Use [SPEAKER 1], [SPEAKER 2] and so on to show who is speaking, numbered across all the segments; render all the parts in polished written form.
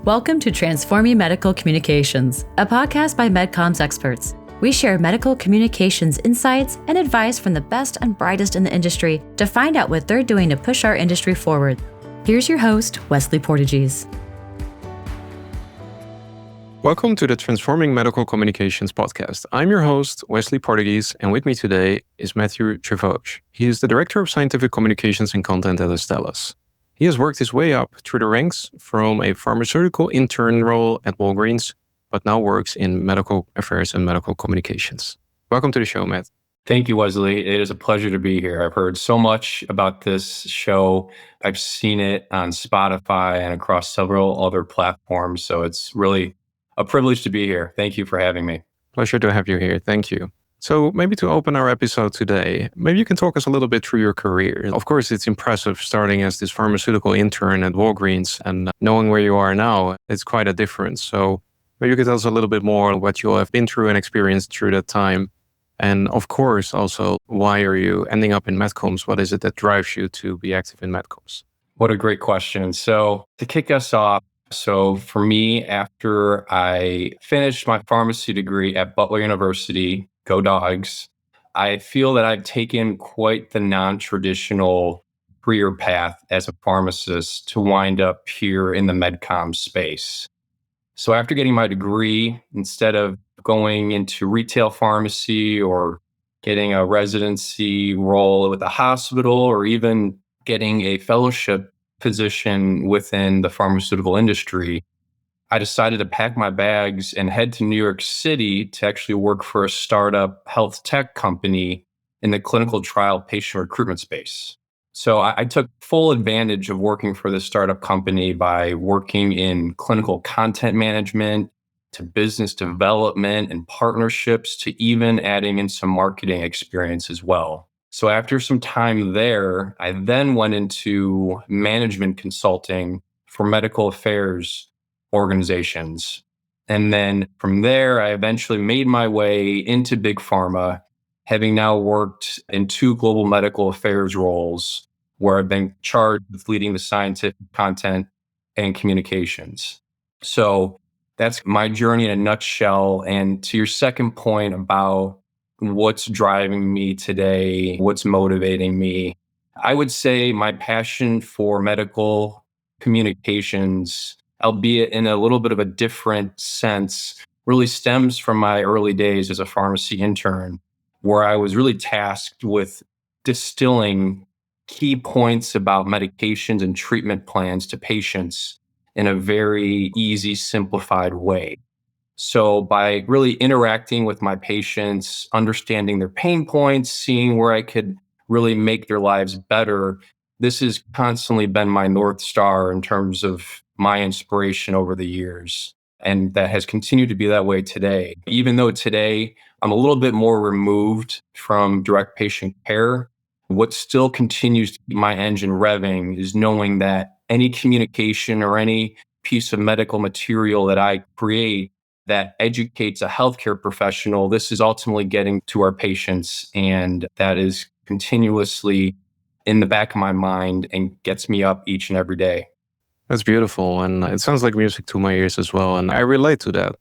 [SPEAKER 1] Welcome to Transforming Medical Communications, a podcast by MedComms experts. We share medical communications insights and advice from the best and brightest in the industry to find out what they're doing to push our industry forward. Here's your host, Wesley Portegies.
[SPEAKER 2] Welcome to the Transforming Medical Communications podcast. I'm your host, Wesley Portegies, and with me today is Matthew Trevauge. He is the Director of Scientific Communications and Content at Astellas. He has worked his way up through the ranks from a pharmaceutical intern role at Walgreens, but now works in medical affairs and medical communications. Welcome to the show, Matt.
[SPEAKER 3] Thank you, Wesley. It is a pleasure to be here. I've heard so much about this show. I've seen it on Spotify and across several other platforms, so it's really a privilege to be here. Thank you for having me.
[SPEAKER 2] Pleasure to have you here. Thank you. So maybe to open our episode today, maybe you can talk us a little bit through your career. Of course, it's impressive starting as this pharmaceutical intern at Walgreens and knowing where you are now, it's quite a difference. So maybe you could tell us a little bit more what you have been through and experienced through that time. And of course, also, why are you ending up in MedComms? What is it that drives you to be active in MedComms?
[SPEAKER 3] What a great question. So to kick us off, for me, after I finished my pharmacy degree at Butler University, go Dogs, I feel that I've taken quite the non-traditional career path as a pharmacist to wind up here in the MedComms space. So after getting my degree, instead of going into retail pharmacy or getting a residency role with a hospital or even getting a fellowship position within the pharmaceutical industry, I decided to pack my bags and head to New York City to actually work for a startup health tech company in the clinical trial patient recruitment space. So I took full advantage of working for this startup company by working in clinical content management, to business development and partnerships, to even adding in some marketing experience as well. So after some time there, I then went into management consulting for medical affairs organizations. And then from there, I eventually made my way into big pharma, having now worked in 2 global medical affairs roles where I've been charged with leading the scientific content and communications. So that's my journey in a nutshell. And to your second point about what's driving me today, what's motivating me, I would say my passion for medical communications, albeit in a little bit of a different sense, really stems from my early days as a pharmacy intern, where I was really tasked with distilling key points about medications and treatment plans to patients in a very easy, simplified way. So by really interacting with my patients, understanding their pain points, seeing where I could really make their lives better, this has constantly been my North Star in terms of my inspiration over the years. And that has continued to be that way today. Even though today I'm a little bit more removed from direct patient care, what still continues to keep my engine revving is knowing that any communication or any piece of medical material that I create that educates a healthcare professional, this is ultimately getting to our patients. And that is continuously in the back of my mind and gets me up each and every day.
[SPEAKER 2] That's beautiful. And it sounds like music to my ears as well. And I relate to that.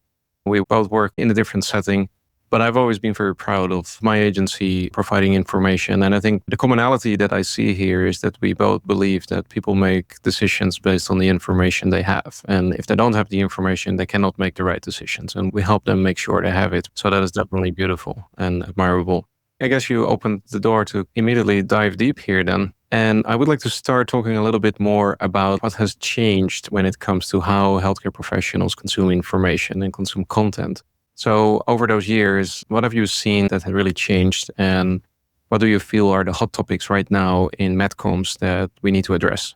[SPEAKER 2] We both work in a different setting, but I've always been very proud of my agency providing information. And I think the commonality that I see here is that we both believe that people make decisions based on the information they have. And if they don't have the information, they cannot make the right decisions. And we help them make sure they have it. So that is definitely beautiful and admirable. I guess you opened the door to immediately dive deep here then. And I would like to start talking a little bit more about what has changed when it comes to how healthcare professionals consume information and consume content. So over those years, what have you seen that has really changed? And what do you feel are the hot topics right now in MedComms that we need to address?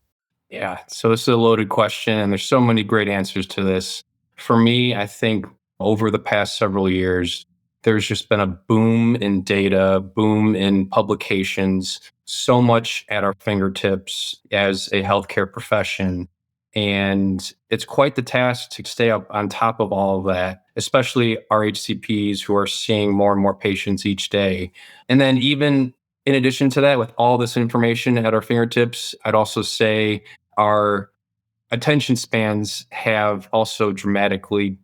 [SPEAKER 3] Yeah, so this is a loaded question, and there's so many great answers to this. For me, I think over the past several years, there's just been a boom in data, boom in publications, so much at our fingertips as a healthcare profession. And it's quite the task to stay up on top of all of that, especially our HCPs who are seeing more and more patients each day. And then even in addition to that, with all this information at our fingertips, I'd also say our attention spans have also dramatically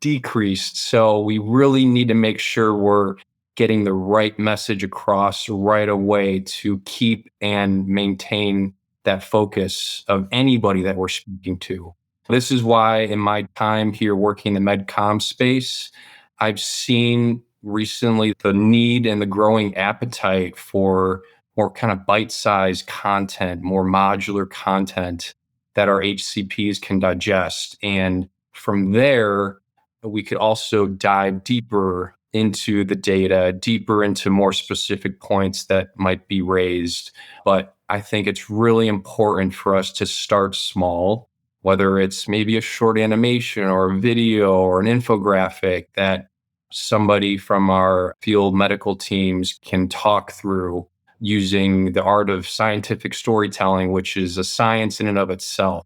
[SPEAKER 3] decreased. So we really need to make sure we're getting the right message across right away to keep and maintain that focus of anybody that we're speaking to. This is why in my time here working in the MedCom space, I've seen recently the need and the growing appetite for more kind of bite-sized content, more modular content that our HCPs can digest. And from there, we could also dive deeper into the data, deeper into more specific points that might be raised. But I think it's really important for us to start small, whether it's maybe a short animation or a video or an infographic that somebody from our field medical teams can talk through using the art of scientific storytelling, which is a science in and of itself.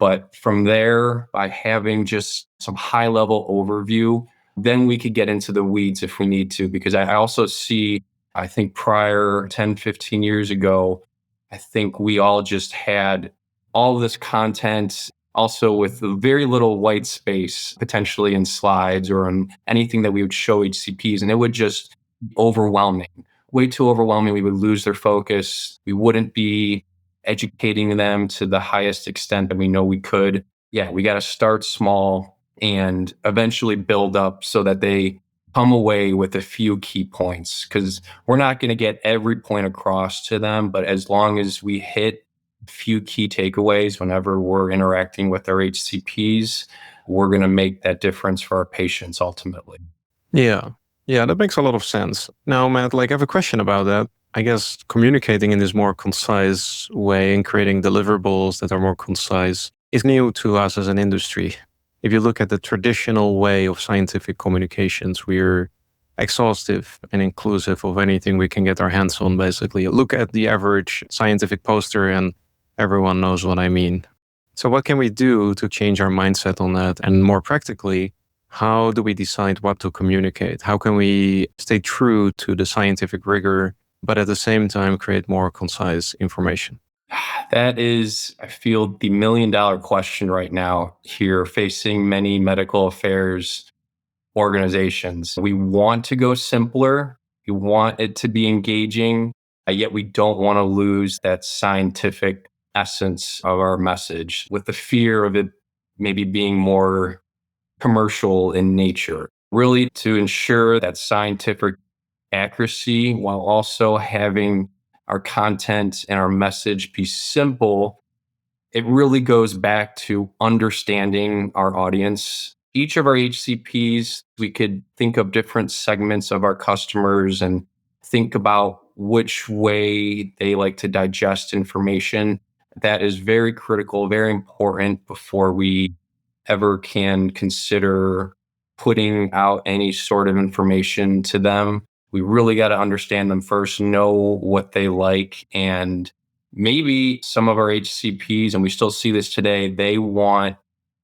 [SPEAKER 3] But from there, by having just some high level overview, then we could get into the weeds if we need to. Because I also see, I think prior 10, 15 years ago, I think we all just had all this content, also with very little white space, potentially in slides or in anything that we would show HCPs. And it would just be overwhelming, way too overwhelming. We would lose their focus. We wouldn't be educating them to the highest extent that we know we could. Yeah, we got to start small and eventually build up so that they come away with a few key points, because we're not going to get every point across to them. But as long as we hit a few key takeaways whenever we're interacting with our HCPs, we're going to make that difference for our patients ultimately.
[SPEAKER 2] Yeah. Yeah, that makes a lot of sense. Now, Matt, I have a question about that. I guess communicating in this more concise way and creating deliverables that are more concise is new to us as an industry. If you look at the traditional way of scientific communications, we're exhaustive and inclusive of anything we can get our hands on, basically. Look at the average scientific poster and everyone knows what I mean. So what can we do to change our mindset on that? And more practically, how do we decide what to communicate? How can we stay true to the scientific rigor, but at the same time create more concise information?
[SPEAKER 3] That is, I feel, the $1,000,000 question right now here facing many medical affairs organizations. We want to go simpler. We want it to be engaging, yet we don't want to lose that scientific essence of our message with the fear of it maybe being more commercial in nature. Really to ensure that scientific accuracy while also having our content and our message be simple, it really goes back to understanding our audience. Each of our HCPs, we could think of different segments of our customers and think about which way they like to digest information. That is very critical, very important before we ever can consider putting out any sort of information to them. We really got to understand them first, know what they like. And maybe some of our HCPs, and we still see this today, they want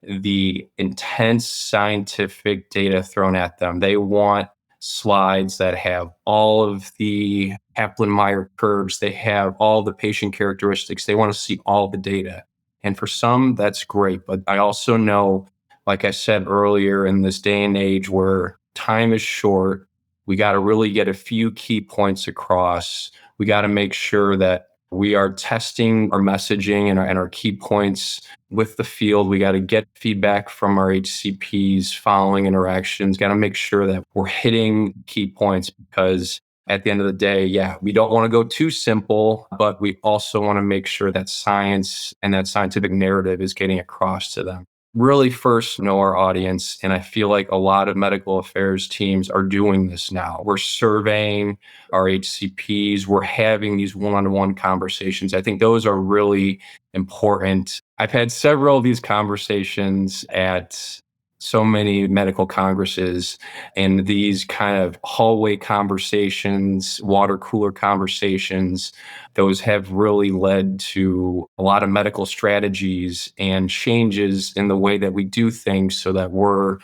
[SPEAKER 3] the intense scientific data thrown at them. They want slides that have all of the Kaplan-Meier curves. They have all the patient characteristics. They want to see all the data. And for some, that's great. But I also know, like I said earlier, in this day and age where time is short, we got to really get a few key points across. We got to make sure that we are testing our messaging and our key points with the field. We got to get feedback from our HCPs following interactions. Got to make sure that we're hitting key points, because at the end of the day, yeah, we don't want to go too simple, but we also want to make sure that science and that scientific narrative is getting across to them. Really first know our audience. And I feel like a lot of medical affairs teams are doing this now. We're surveying our HCPs. We're having these one-on-one conversations. I think those are really important. I've had several of these conversations at so many medical congresses, and these kind of hallway conversations, water cooler conversations, those have really led to a lot of medical strategies and changes in the way that we do things so that we're,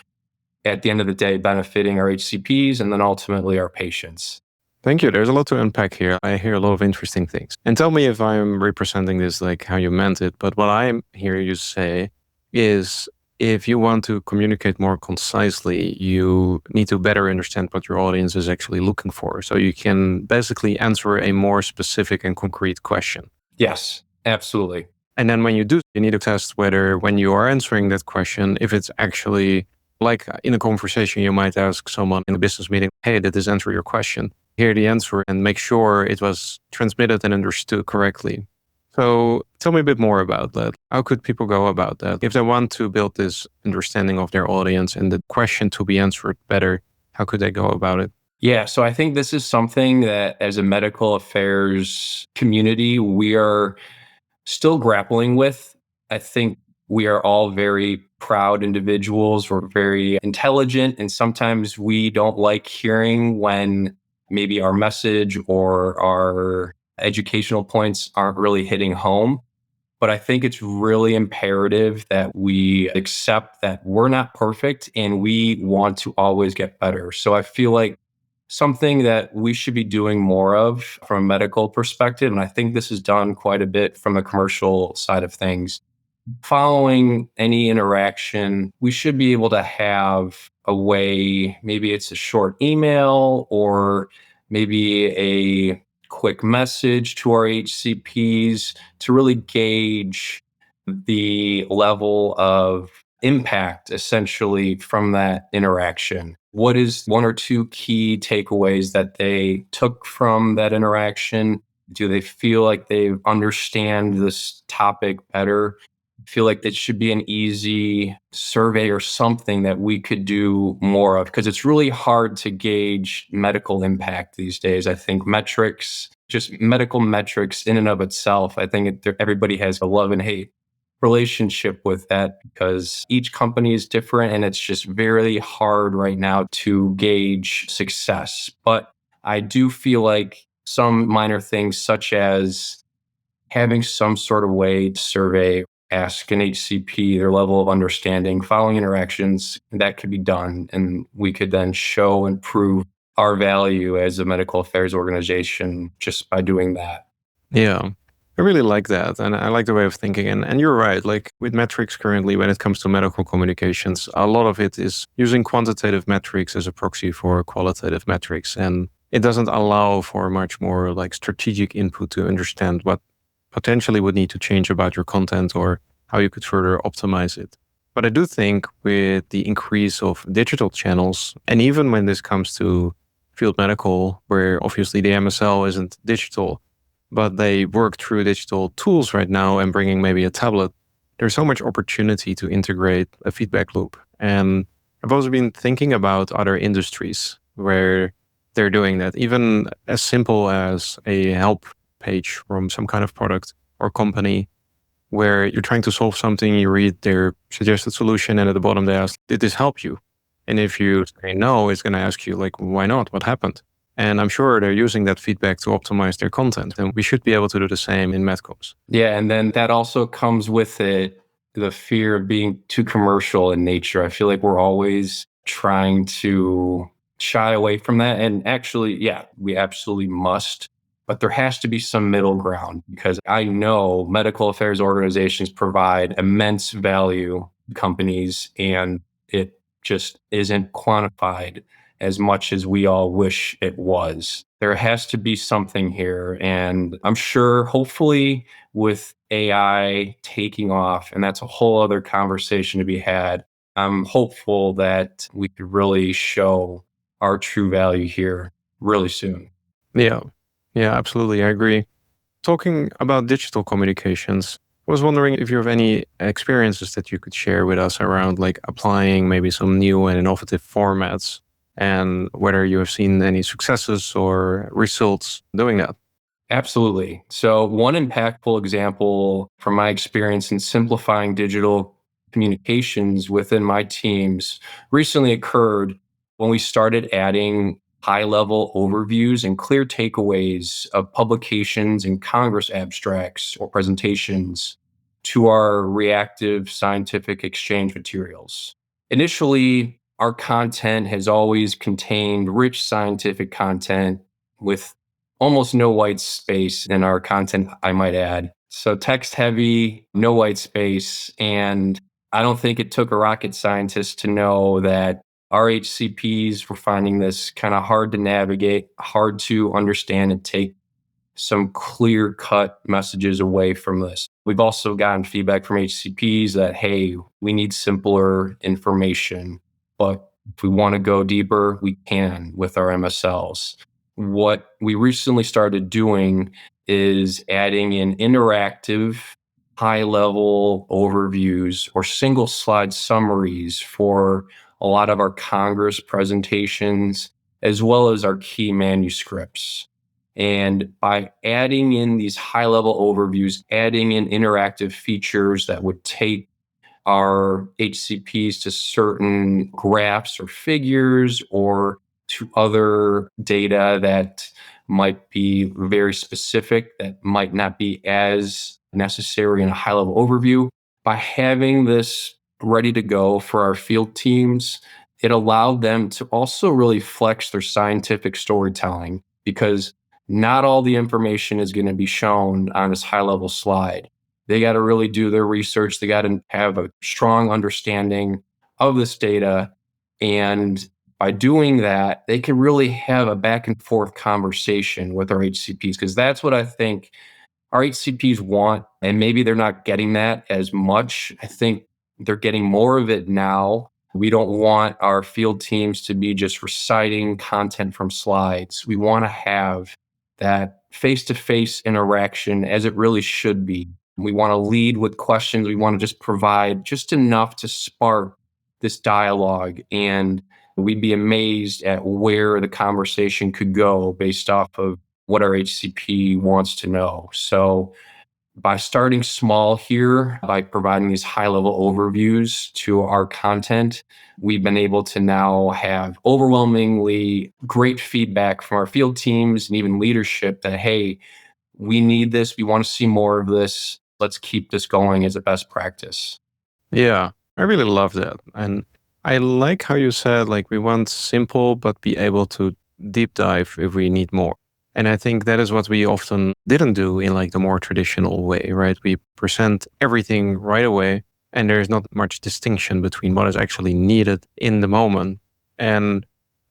[SPEAKER 3] at the end of the day, benefiting our HCPs and then ultimately our patients.
[SPEAKER 2] Thank you. There's a lot to unpack here. I hear a lot of interesting things. And tell me if I'm representing this like how you meant it. But what I hear you say is if you want to communicate more concisely, you need to better understand what your audience is actually looking for. So you can basically answer a more specific and concrete question.
[SPEAKER 3] Yes, absolutely.
[SPEAKER 2] And then when you do, you need to test whether when you are answering that question, if it's actually like in a conversation, you might ask someone in a business meeting, hey, did this answer your question? Hear the answer and make sure it was transmitted and understood correctly. So tell me a bit more about that. How could people go about that? If they want to build this understanding of their audience and the question to be answered better, how could they go about it?
[SPEAKER 3] Yeah, so I think this is something that as a medical affairs community, we are still grappling with. I think we are all very proud individuals. We're very intelligent, and sometimes we don't like hearing when maybe our message or our educational points aren't really hitting home. But I think it's really imperative that we accept that we're not perfect and we want to always get better. So I feel like something that we should be doing more of from a medical perspective, and I think this is done quite a bit from the commercial side of things. Following any interaction, we should be able to have a way, maybe it's a short email or maybe a quick message to our HCPs to really gauge the level of impact essentially from that interaction. What is one or two key takeaways that they took from that interaction? Do they feel like they understand this topic better? Feel like that should be an easy survey or something that we could do more of, because it's really hard to gauge medical impact these days. I think metrics, just medical metrics in and of itself, I think everybody has a love and hate relationship with that because each company is different and it's just very hard right now to gauge success. But I do feel like some minor things such as having some sort of way to survey, ask an HCP their level of understanding, following interactions, that could be done. And we could then show and prove our value as a medical affairs organization just by doing that.
[SPEAKER 2] Yeah. I really like that. And I like the way of thinking. And you're right. Like with metrics currently, when it comes to medical communications, a lot of it is using quantitative metrics as a proxy for qualitative metrics. And it doesn't allow for much more like strategic input to understand what potentially would need to change about your content or how you could further optimize it. But I do think with the increase of digital channels, and even when this comes to field medical, where obviously the MSL isn't digital, but they work through digital tools right now and bringing maybe a tablet, there's so much opportunity to integrate a feedback loop. And I've also been thinking about other industries where they're doing that, even as simple as a help page from some kind of product or company where you're trying to solve something, you read their suggested solution, and at the bottom they ask, did this help you? And if you say no, it's going to ask you like, why not? What happened? And I'm sure they're using that feedback to optimize their content. And we should be able to do the same in MedComms.
[SPEAKER 3] Yeah, and then that also comes with it the fear of being too commercial in nature. I feel like we're always trying to shy away from that. And actually, yeah, we absolutely must. But there has to be some middle ground because I know medical affairs organizations provide immense value to companies and it just isn't quantified as much as we all wish it was. There has to be something here. And I'm sure, hopefully, with AI taking off, and that's a whole other conversation to be had, I'm hopeful that we could really show our true value here really soon.
[SPEAKER 2] Yeah. Yeah, absolutely. I agree. Talking about digital communications, I was wondering if you have any experiences that you could share with us around like applying maybe some new and innovative formats and whether you have seen any successes or results doing that.
[SPEAKER 3] Absolutely. So, one impactful example from my experience in simplifying digital communications within my teams recently occurred when we started adding high level overviews and clear takeaways of publications and Congress abstracts or presentations to our reactive scientific exchange materials. Initially, our content has always contained rich scientific content with almost no white space in our content, I might add. So text heavy, no white space. And I don't think it took a rocket scientist to know that our HCPs were finding this kind of hard to navigate, hard to understand and take some clear cut messages away from this. We've also gotten feedback from HCPs that, hey, we need simpler information, but if we want to go deeper, we can with our MSLs. What we recently started doing is adding in interactive, high level overviews or single slide summaries for a lot of our Congress presentations, as well as our key manuscripts. And by adding in these high level overviews, adding in interactive features that would take our HCPs to certain graphs or figures or to other data that might be very specific, that might not be as necessary in a high level overview. By having this ready to go for our field teams, it allowed them to also really flex their scientific storytelling, because not all the information is going to be shown on this high level slide. They got to really do their research. They got to have a strong understanding of this data. And by doing that, they can really have a back and forth conversation with our HCPs, because that's what I think our HCPs want. And maybe they're not getting that as much. I think they're getting more of it now. We don't want our field teams to be just reciting content from slides. We want to have that face-to-face interaction as it really should be. We want to lead with questions. We want to just provide just enough to spark this dialogue. And we'd be amazed at where the conversation could go based off of what our HCP wants to know. So by starting small here, by providing these high-level overviews to our content, we've been able to now have overwhelmingly great feedback from our field teams and even leadership that, hey, we need this. We want to see more of this. Let's keep this going as a best practice.
[SPEAKER 2] Yeah, I really love that. And I like how you said, like, we want simple, but be able to deep dive if we need more. And I think that is what we often didn't do in like the more traditional way, right? We present everything right away, and there's not much distinction between what is actually needed in the moment. And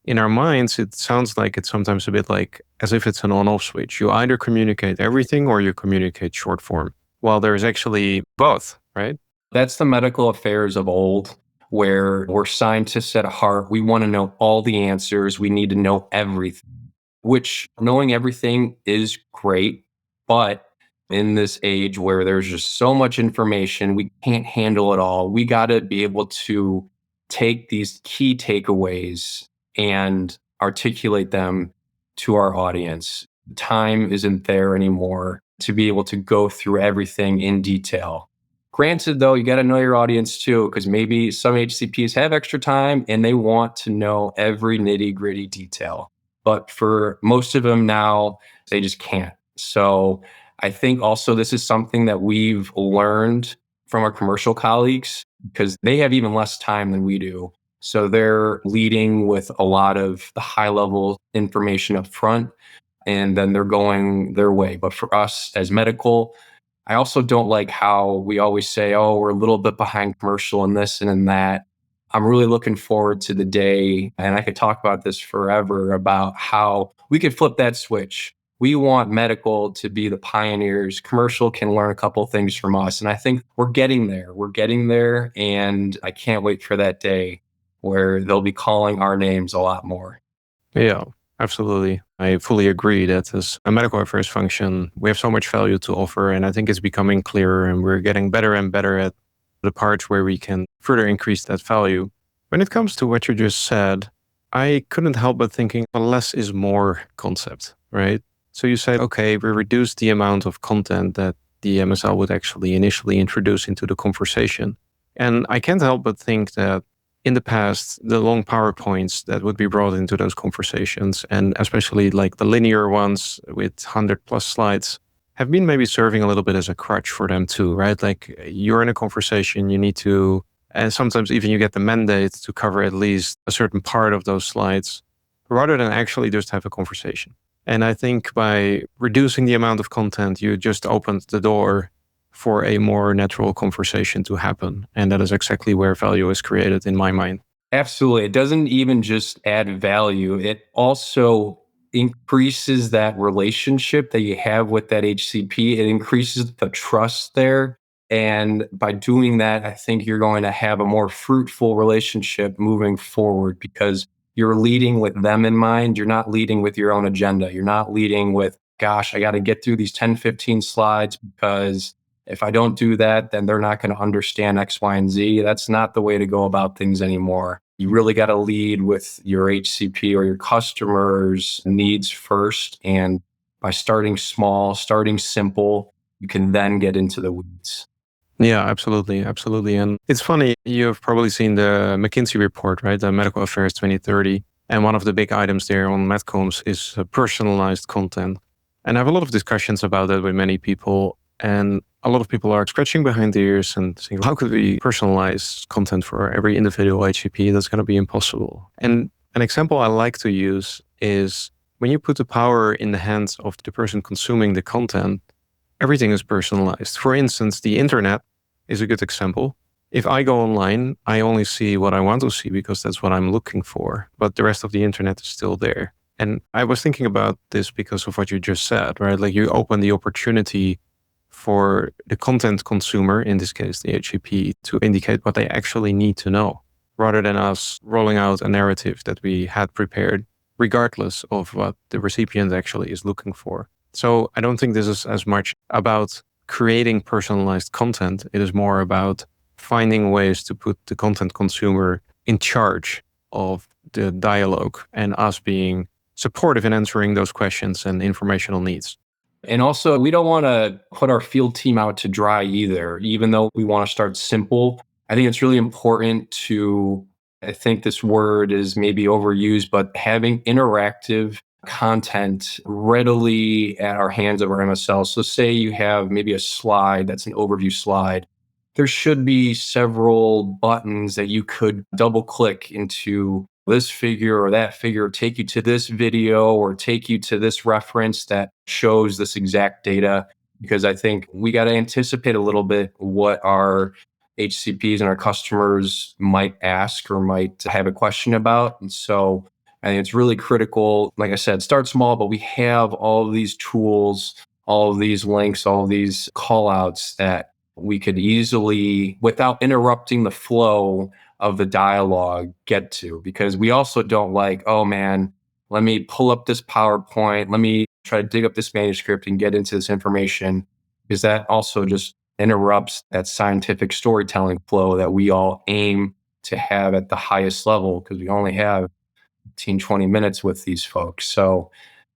[SPEAKER 2] in our minds, it sounds like it's sometimes a bit like as if it's an on-off switch. You either communicate everything or you communicate short form. While there's actually both, right?
[SPEAKER 3] That's the medical affairs of old, where we're scientists at heart. We want to know all the answers. We need to know everything, which knowing everything is great. But in this age where there's just so much information, we can't handle it all. We got to be able to take these key takeaways and articulate them to our audience. Time isn't there anymore to be able to go through everything in detail. Granted, though, you got to know your audience too, because maybe some HCPs have extra time and they want to know every nitty gritty detail. But for most of them now, they just can't. So I think also this is something that we've learned from our commercial colleagues, because they have even less time than we do. So they're leading with a lot of the high level information up front, and then they're going their way. But for us as medical, I also don't like how we always say, oh, we're a little bit behind commercial in this and in that. I'm really looking forward to the day, and I could talk about this forever, about how we could flip that switch. We want medical to be the pioneers. Commercial can learn a couple of things from us. And I think we're getting there. We're getting there. And I can't wait for that day where they'll be calling our names a lot more.
[SPEAKER 2] Yeah, absolutely. I fully agree that as a medical affairs function, we have so much value to offer. And I think it's becoming clearer, and we're getting better and better at the parts where we can further increase that value. When it comes to what you just said, I couldn't help but thinking a less is more concept, right? So you said, okay, we reduce the amount of content that the MSL would actually initially introduce into the conversation. And I can't help but think that in the past, the long PowerPoints that would be brought into those conversations, and especially like the linear ones with 100 plus slides, have been maybe serving a little bit as a crutch for them too, right? Like you're in a conversation, you need to, and sometimes even you get the mandate to cover at least a certain part of those slides, rather than actually just have a conversation. And I think by reducing the amount of content, you just opened the door for a more natural conversation to happen. And that is exactly where value is created in my mind.
[SPEAKER 3] Absolutely. It doesn't even just add value, it also increases that relationship that you have with that HCP. It increases the trust there. And by doing that, I think you're going to have a more fruitful relationship moving forward because you're leading with them in mind. You're not leading with your own agenda. You're not leading with, gosh, I got to get through these 10, 15 slides because if I don't do that, then they're not going to understand X, Y, and Z. That's not the way to go about things anymore. You really got to lead with your HCP or your customers' needs first. And by starting small, starting simple, you can then get into the weeds.
[SPEAKER 2] Yeah, absolutely. Absolutely. And it's funny, you've probably seen the McKinsey report, right? The Medical Affairs 2030. And one of the big items there on MedComms is personalized content. And I have a lot of discussions about that with many people. And a lot of people are scratching behind their ears and saying, how could we personalize content for every individual HCP? That's going to be impossible. And an example I like to use is when you put the power in the hands of the person consuming the content, everything is personalized. For instance, the internet is a good example. If I go online, I only see what I want to see because that's what I'm looking for. But the rest of the internet is still there. And I was thinking about this because of what you just said, right? Like you open the opportunity for the content consumer, in this case, the HCP, to indicate what they actually need to know, rather than us rolling out a narrative that we had prepared, regardless of what the recipient actually is looking for. So I don't think this is as much about creating personalized content. It is more about finding ways to put the content consumer in charge of the dialogue and us being supportive in answering those questions and informational needs.
[SPEAKER 3] And also, we don't want to put our field team out to dry either, even though we want to start simple. I think it's really important to, I think this word is maybe overused, but having interactive content readily at our hands of our MSL. So say you have maybe a slide that's an overview slide. There should be several buttons that you could double click into this figure or that figure, take you to this video or take you to this reference that shows this exact data. Because I think we got to anticipate a little bit what our HCPs and our customers might ask or might have a question about. And so I think it's really critical. Like I said, start small, but we have all of these tools, all of these links, all of these call outs that we could easily, without interrupting the flow of the dialogue, get to. Because we also don't like, oh man, let me pull up this PowerPoint, let me try to dig up this manuscript and get into this information, because that also just interrupts that scientific storytelling flow that we all aim to have at the highest level, because we only have 15, 20 minutes with these folks. So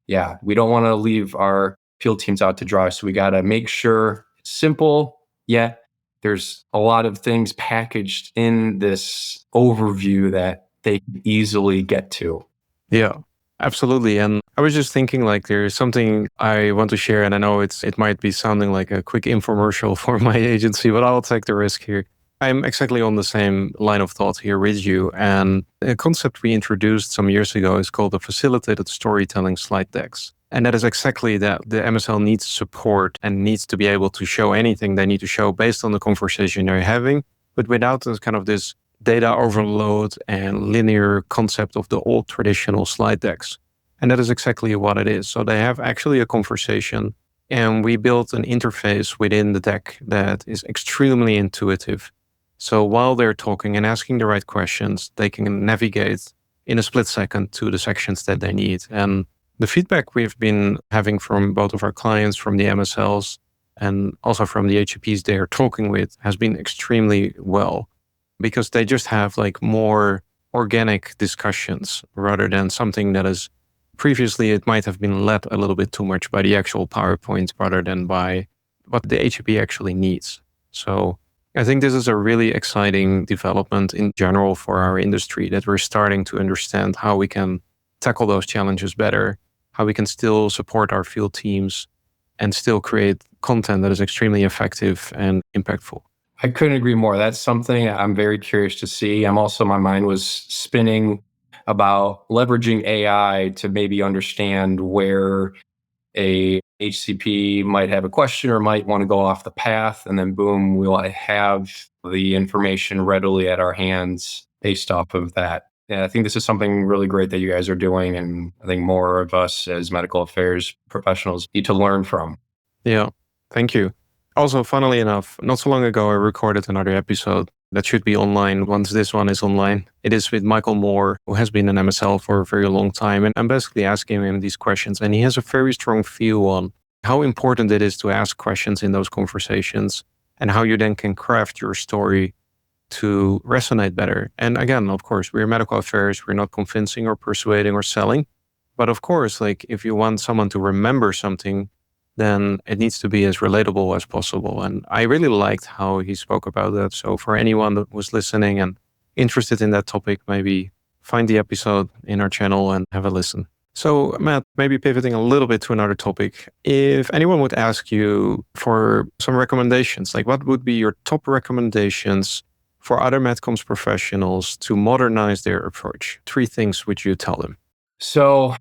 [SPEAKER 3] yeah, we don't want to leave our field teams out to dry. So we got to make sure it's simple, yet there's a lot of things packaged in this overview that they can easily get to.
[SPEAKER 2] Yeah, absolutely. And I was just thinking like there's something I want to share, and I know it might be sounding like a quick infomercial for my agency, but I'll take the risk here. I'm exactly on the same line of thought here with you. And a concept we introduced some years ago is called the facilitated storytelling slide decks. And that is exactly that. The MSL needs support and needs to be able to show anything they need to show based on the conversation they're having, but without this kind of this data overload and linear concept of the old traditional slide decks. And that is exactly what it is. So they have actually a conversation, and we built an interface within the deck that is extremely intuitive. So while they're talking and asking the right questions, they can navigate in a split second to the sections that they need. And the feedback we've been having from both of our clients, from the MSLs, and also from the HCPs they're talking with has been extremely well, because they just have like more organic discussions rather than something that is previously it might have been led a little bit too much by the actual PowerPoint rather than by what the HCP actually needs. So I think this is a really exciting development in general for our industry, that we're starting to understand how we can tackle those challenges better, how we can still support our field teams and still create content that is extremely effective and impactful.
[SPEAKER 3] I couldn't agree more. That's something I'm very curious to see. I'm also, my mind was spinning about leveraging AI to maybe understand where a HCP might have a question or might want to go off the path. And then boom, we'll have the information readily at our hands based off of that. Yeah, I think this is something really great that you guys are doing. And I think more of us as medical affairs professionals need to learn from.
[SPEAKER 2] Yeah, thank you. Also, funnily enough, not so long ago, I recorded another episode that should be online once this one is online. It is with Michael Moore, who has been an MSL for a very long time. And I'm basically asking him these questions. And he has a very strong view on how important it is to ask questions in those conversations and how you then can craft your story to resonate better. And again, of course, we're medical affairs. We're not convincing or persuading or selling. But of course, like if you want someone to remember something, then it needs to be as relatable as possible. And I really liked how he spoke about that. So for anyone that was listening and interested in that topic, maybe find the episode in our channel and have a listen. So Matt, maybe pivoting a little bit to another topic. If anyone would ask you for some recommendations, like what would be your top recommendations for other MedComms professionals to modernize their approach? 3 things would you tell them?
[SPEAKER 3] So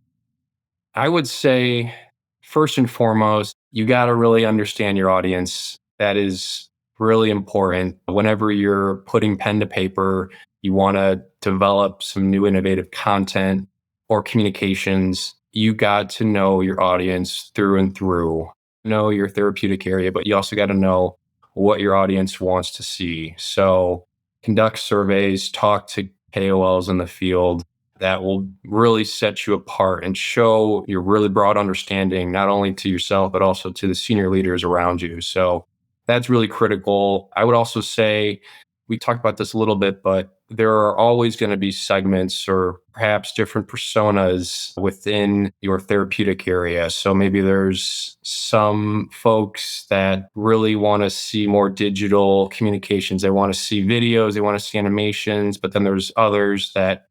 [SPEAKER 3] I would say, first and foremost, you got to really understand your audience. That is really important. Whenever you're putting pen to paper, you want to develop some new innovative content or communications. You got to know your audience through and through, know your therapeutic area, but you also got to know what your audience wants to see. So conduct surveys, talk to KOLs in the field. That will really set you apart and show your really broad understanding, not only to yourself, but also to the senior leaders around you. So that's really critical. I would also say, we talked about this a little bit, but there are always going to be segments or perhaps different personas within your therapeutic area. So maybe there's some folks that really want to see more digital communications. They want to see videos, they want to see animations, but then there's others that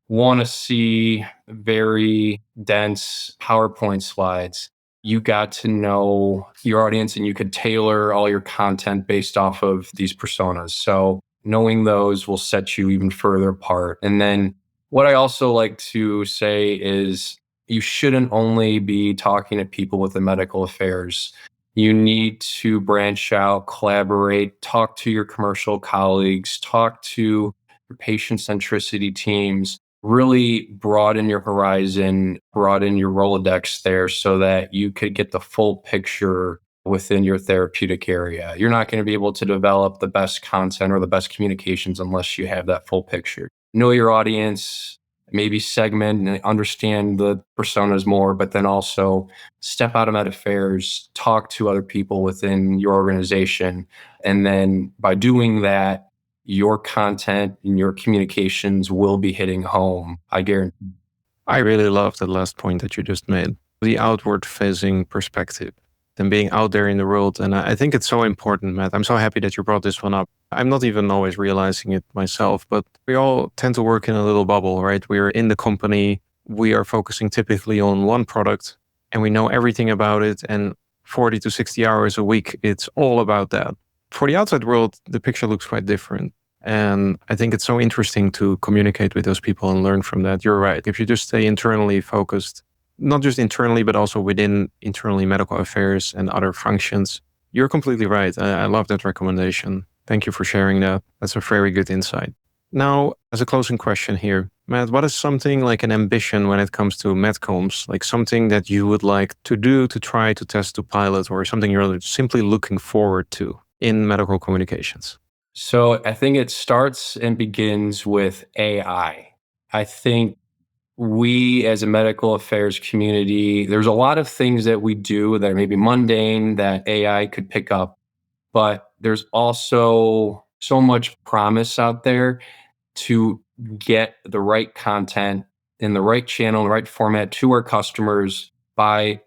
[SPEAKER 3] want to see very dense PowerPoint slides. You got to know your audience and you could tailor all your content based off of these personas. So knowing those will set you even further apart. And then what I also like to say is you shouldn't only be talking to people within medical affairs. You need to branch out, collaborate, talk to your commercial colleagues, talk to your patient centricity teams. Really broaden your horizon, broaden your Rolodex there so that you could get the full picture within your therapeutic area. You're not going to be able to develop the best content or the best communications unless you have that full picture. Know your audience, maybe segment and understand the personas more, but then also step out of med affairs, talk to other people within your organization. And then by doing that, your content and your communications will be hitting home. I guarantee.
[SPEAKER 2] I really love the last point that you just made, the outward facing perspective and being out there in the world. And I think it's so important, Matt. I'm so happy that you brought this one up. I'm not even always realizing it myself, but we all tend to work in a little bubble, right? We're in the company. We are focusing typically on one product and we know everything about it. And 40 to 60 hours a week, it's all about that. For the outside world, the picture looks quite different. And I think it's so interesting to communicate with those people and learn from that. You're right. If you just stay internally focused, not just internally, but also within internally medical affairs and other functions, you're completely right. I love that recommendation. Thank you for sharing that. That's a very good insight. Now, as a closing question here, Matt, what is something like an ambition when it comes to MedComms, like something that you would like to do to try to test to pilot or something you're simply looking forward to in medical communications?
[SPEAKER 3] So I think it starts and begins with AI. I think we as a medical affairs community, there's a lot of things that we do that are maybe mundane that AI could pick up, but there's also so much promise out there to get the right content in the right channel, the right format to our customers by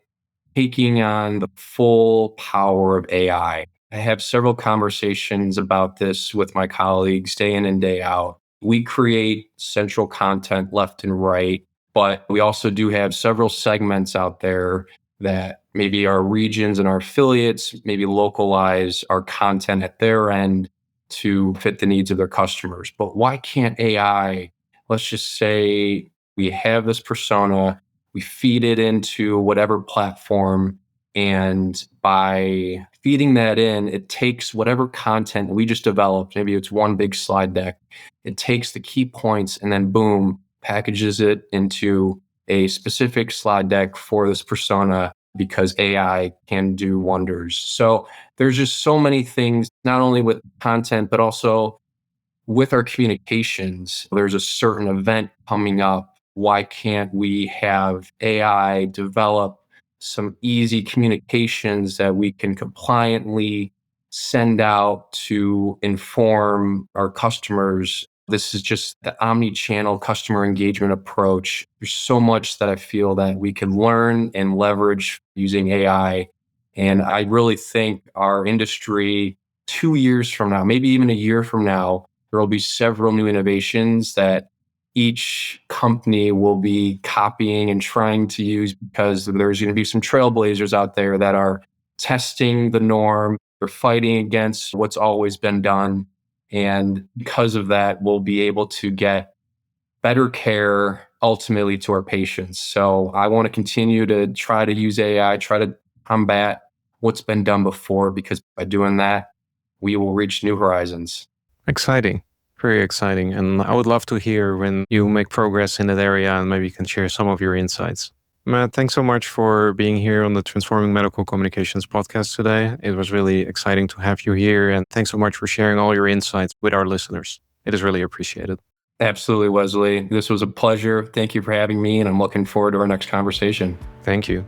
[SPEAKER 3] taking on the full power of AI. I have several conversations about this with my colleagues day in and day out. We create central content left and right, but we also do have several segments out there that maybe our regions and our affiliates maybe localize our content at their end to fit the needs of their customers. But why can't AI let's just say we have this persona, we feed it into whatever platform, and by feeding that in, it takes whatever content we just developed, maybe it's one big slide deck, it takes the key points and then boom, packages it into a specific slide deck for this persona because AI can do wonders. So there's just so many things, not only with content, but also with our communications. There's a certain event coming up. Why can't we have AI develop some easy communications that we can compliantly send out to inform our customers? This is just the omni-channel customer engagement approach. There's so much that I feel that we can learn and leverage using AI. And I really think our industry 2 years from now, maybe even a year from now, there will be several new innovations that each company will be copying and trying to use because there's going to be some trailblazers out there that are testing the norm. They're fighting against what's always been done. And because of that, we'll be able to get better care ultimately to our patients. So I want to continue to try to use AI, try to combat what's been done before, because by doing that, we will reach new horizons.
[SPEAKER 2] Exciting. Very exciting. And I would love to hear when you make progress in that area and maybe you can share some of your insights. Matt, thanks so much for being here on the Transforming Medical Communications podcast today. It was really exciting to have you here. And thanks so much for sharing all your insights with our listeners. It is really appreciated.
[SPEAKER 3] Absolutely, Wesley. This was a pleasure. Thank you for having me, and I'm looking forward to our next conversation.
[SPEAKER 2] Thank you.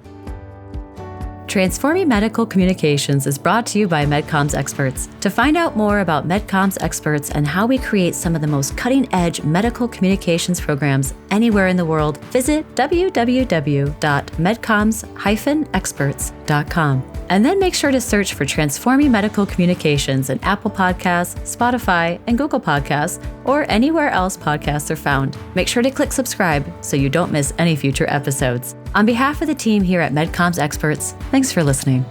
[SPEAKER 1] Transforming Medical Communications is brought to you by MedComms Experts. To find out more about MedComms Experts and how we create some of the most cutting-edge medical communications programs anywhere in the world, visit www.medcoms-experts.com. And then make sure to search for Transforming Medical Communications in Apple Podcasts, Spotify, and Google Podcasts, or anywhere else podcasts are found. Make sure to click subscribe so you don't miss any future episodes. On behalf of the team here at MedComms Experts, thanks for listening.